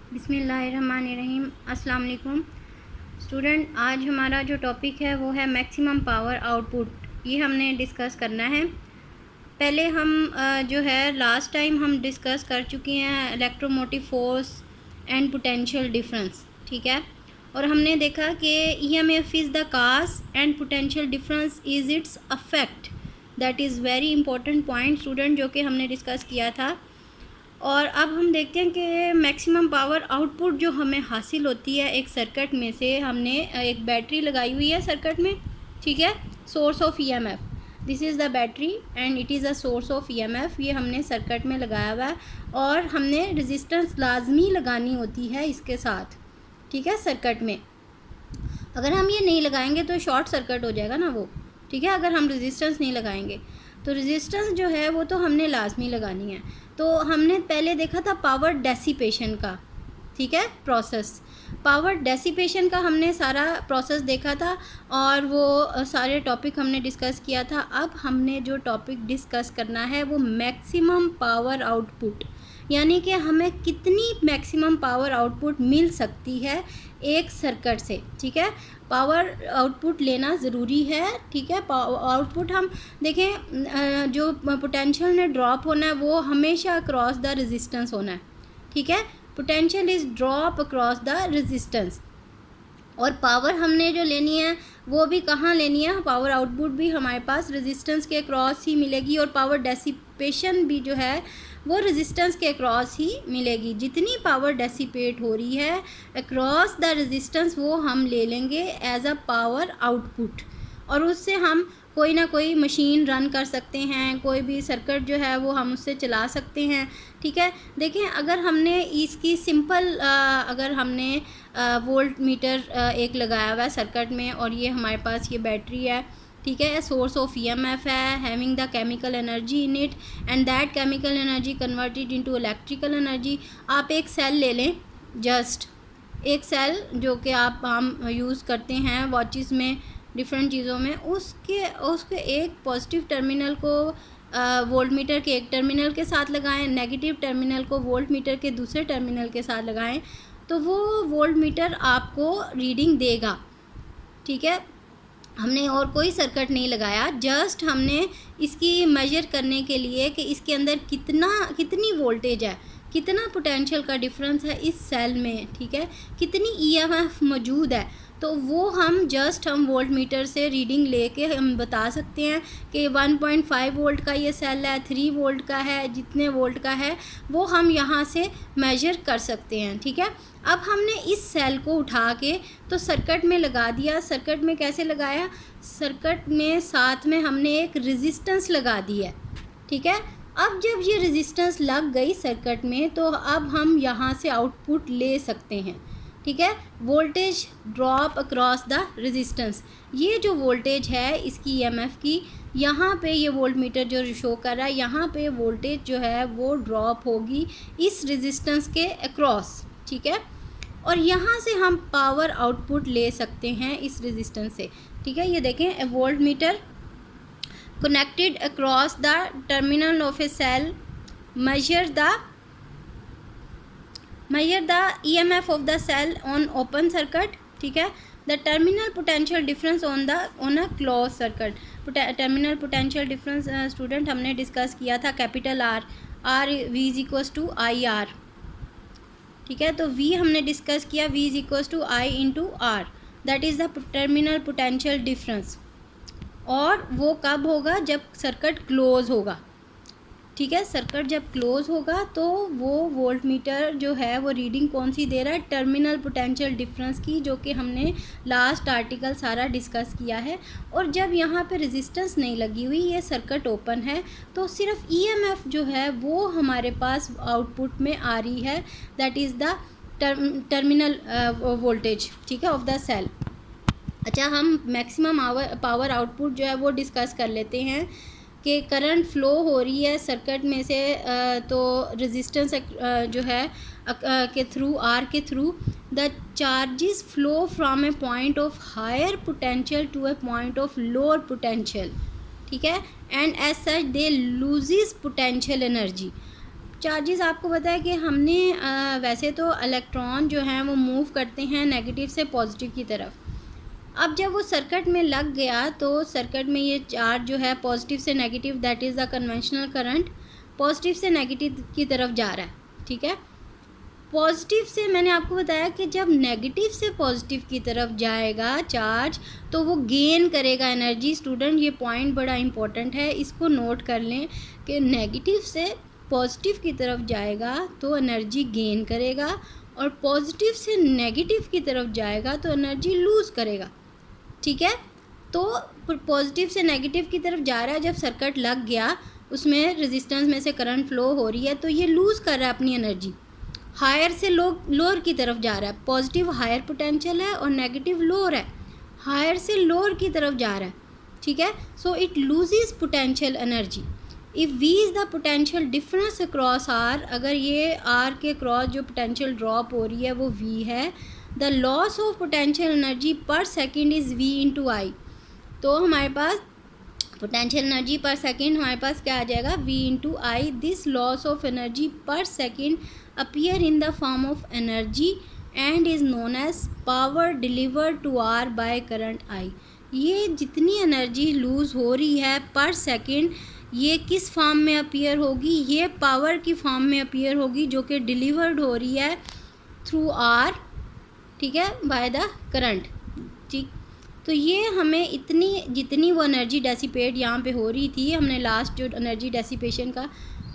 बिस्मिल्लाहिर्रहमानिर्रहीम। अस्सलाम वालेकुम स्टूडेंट। आज हमारा जो टॉपिक है वो है मैक्सिमम पावर आउटपुट। ये हमने डिस्कस करना है। पहले हम जो है लास्ट टाइम हम डिस्कस कर चुके हैं electromotive force and potential difference, ठीक है। और हमने देखा कि EMF is the cause and potential difference is it's affect. That is very important point student, जो कि हमने डिस्कस किया था। और अब हम देखते हैं कि मैक्सिमम पावर आउटपुट जो हमें हासिल होती है एक सर्किट में से। हमने एक बैटरी लगाई हुई है सर्किट में, ठीक है, source of EMF. This is the battery and it is a source of EMF. ये हमने सर्किट में लगाया हुआ है और हमने रेजिस्टेंस लाजमी लगानी होती है इसके साथ, ठीक है, सर्किट में। अगर हम ये नहीं लगाएंगे तो शॉर्ट सर्किट हो जाएगा ना वो, ठीक है। अगर हम रेजिस्टेंस नहीं लगाएंगे तो रेजिस्टेंस जो है वो तो हमने लाजमी लगानी है। तो हमने पहले देखा था पावर डेसिपेशन का, ठीक है, प्रोसेस। पावर डेसिपेशन का हमने सारा प्रोसेस देखा था और वो सारे टॉपिक हमने डिस्कस किया था। अब हमने जो टॉपिक डिस्कस करना है वो मैक्सिमम पावर आउटपुट, यानी कि हमें कितनी मैक्सिमम पावर आउटपुट मिल सकती है एक सर्किट से, ठीक है। पावर आउटपुट लेना ज़रूरी है, ठीक है। आउटपुट हम देखें, जो पोटेंशियल ने ड्रॉप होना है वो हमेशा अक्रॉस द रेजिस्टेंस होना है, ठीक है। Potential is drop across the resistance. और पावर हमने जो लेनी है वो भी कहाँ लेनी है, पावर आउटपुट भी हमारे पास रेजिस्टेंस के अक्रॉस ही मिलेगी। और पावर डेसिपेशन भी जो है वो रेजिस्टेंस के अक्रॉस ही मिलेगी। जितनी पावर डेसिपेट हो रही है अक्रॉस द रेजिस्टेंस वो हम ले लेंगे एज अ पावर आउटपुट। और उससे हम कोई ना कोई मशीन रन कर सकते हैं, कोई भी सर्किट जो है वो हम उससे चला सकते हैं, ठीक है। देखें, अगर हमने इसकी सिंपल अगर हमने वोल्ट मीटर एक लगाया हुआ है सर्किट में और ये हमारे पास ये बैटरी है, ठीक है, सोर्स ऑफ ईएमएफ है, having the chemical energy in it and that chemical energy converted into electrical energy. आप एक सेल ले लें, जस्ट एक सेल जो कि आप हम यूज़ करते हैं वॉचेस में, डिफरेंट चीज़ों में, उसके एक पॉजिटिव टर्मिनल को वोल्ट मीटर के एक टर्मिनल के साथ लगाएं, नेगेटिव टर्मिनल को वोल्ट मीटर के दूसरे टर्मिनल के साथ लगाएं, तो वो वोल्ट मीटर आपको रीडिंग देगा, ठीक है। हमने और कोई सर्किट नहीं लगाया, जस्ट हमने इसकी मेजर करने के लिए कि इसके अंदर कितनी वोल्टेज है, कितना पोटेंशियल का डिफरेंस है इस सेल में, ठीक है, कितनी ईएमएफ मौजूद है, तो वो हम वोल्ट मीटर से रीडिंग लेके हम बता सकते हैं कि 1.5 वोल्ट का ये सेल है, 3 वोल्ट का है, जितने वोल्ट का है वो हम यहाँ से मेजर कर सकते हैं, ठीक है। अब हमने इस सेल को उठा के तो सर्किट में लगा दिया। सर्किट में कैसे लगाया, सर्किट में साथ में हमने एक रेजिस्टेंस लगा दी है, ठीक है। अब जब ये रेजिस्टेंस लग गई सर्किट में तो अब हम यहाँ से आउटपुट ले सकते हैं, ठीक है। Voltage drop across the resistance, ये जो वोल्टेज है इसकी ईएमएफ की, यहाँ पे ये वोल्ट मीटर जो शो कर रहा है यहाँ पे वोल्टेज जो है वो ड्रॉप होगी इस रेजिस्टेंस के अक्रॉस, ठीक है। और यहाँ से हम पावर आउटपुट ले सकते हैं इस रेजिस्टेंस से, ठीक है। ये देखें, volt meter connected across the terminal of a cell measure the EMF of the cell on open circuit, ठीक है। the terminal potential difference on a closed circuit। terminal potential difference student हमने discuss किया था, capital R V is equals to I R, ठीक है। तो V हमने discuss किया, V is equals to I into R, that is the terminal potential difference. और वो कब होगा, जब सर्किट क्लोज होगा, ठीक है। सर्किट जब क्लोज होगा तो वो वोल्ट मीटर जो है वो रीडिंग कौन सी दे रहा है, टर्मिनल पोटेंशियल डिफरेंस की, जो कि हमने लास्ट आर्टिकल सारा डिस्कस किया है। और जब यहाँ पे रेजिस्टेंस नहीं लगी हुई, ये सर्किट ओपन है, तो सिर्फ ईएमएफ जो है वो हमारे पास आउटपुट में आ रही है, that is the terminal voltage, ठीक है, ऑफ द सेल। अच्छा, हम मैक्सिमम पावर आउटपुट जो है वो डिस्कस कर लेते हैं कि करंट फ्लो हो रही है सर्किट में से, तो रेजिस्टेंस जो है के थ्रू, आर के through, the charges flow from a point of higher potential to a point of lower potential, ठीक है, and as such they loses potential energy. Charges आपको पता है कि हमने वैसे तो इलेक्ट्रॉन जो हैं वो मूव करते हैं नेगेटिव से पॉजिटिव की तरफ। अब जब वो सर्किट में लग गया तो सर्किट में ये चार्ज जो है पॉजिटिव से negative, that is the conventional current, positive से नेगेटिव की तरफ जा रहा है। ठीक है, पॉजिटिव से मैंने आपको बताया कि जब नेगेटिव से पॉजिटिव की तरफ जाएगा चार्ज तो वो गेन करेगा एनर्जी। स्टूडेंट ये पॉइंट बड़ा इंपॉर्टेंट है, इसको नोट कर लें कि नेगेटिव से पॉजिटिव की तरफ जाएगा तो एनर्जी गेन करेगा और पॉजिटिव से नेगेटिव की तरफ जाएगा तो एनर्जी लूज़ करेगा। ठीक है, तो पॉजिटिव से नेगेटिव की तरफ जा रहा है, जब सर्किट लग गया उसमें रेजिस्टेंस में से करंट फ्लो हो रही है तो ये लूज़ कर रहा है अपनी एनर्जी, हायर से लोअर की तरफ जा रहा है। पॉजिटिव हायर पोटेंशियल है और नेगेटिव लोअर है, हायर से लोअर की तरफ जा रहा है। ठीक है, so it loses potential energy if V is the potential difference across R. अगर ये आर के क्रॉस जो पोटेंशियल ड्रॉप हो रही है वो वी है, the loss of potential energy per second is V into I. तो हमारे पास पोटेंशियल एनर्जी पर सेकेंड हमारे पास क्या आ जाएगा, v into I. This loss of energy per second appear in the form of energy and is known as power delivered to or by current I. ये जितनी एनर्जी लूज़ हो रही है पर सेकेंड, ये किस फॉर्म में अपीयर होगी, ये पावर की फॉर्म में अपीयर होगी जो कि डिलीवर्ड हो रही है थ्रू आर, ठीक है, बाय द करंट। ठीक, तो ये हमें इतनी जितनी वो एनर्जी डेसिपेट यहाँ पे हो रही थी, हमने लास्ट जो एनर्जी डेसिपेशन का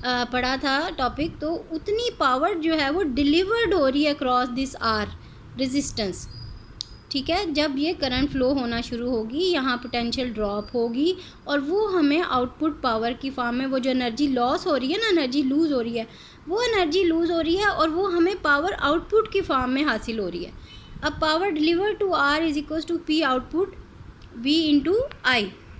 पढ़ा था टॉपिक, तो उतनी पावर जो है वो डिलीवर्ड हो रही है क्रॉस दिस आर रेजिस्टेंस। ठीक है, जब ये करंट फ्लो होना शुरू होगी यहाँ पोटेंशियल ड्रॉप होगी और वो हमें आउटपुट पावर की फॉर्म में, वो जो एनर्जी लॉस हो रही है ना, एनर्जी लूज़ हो रही है, वो एनर्जी लूज़ हो रही है और वो हमें पावर आउटपुट की फॉर्म में हासिल हो रही है। अब power deliver to R is equals to P output V into I.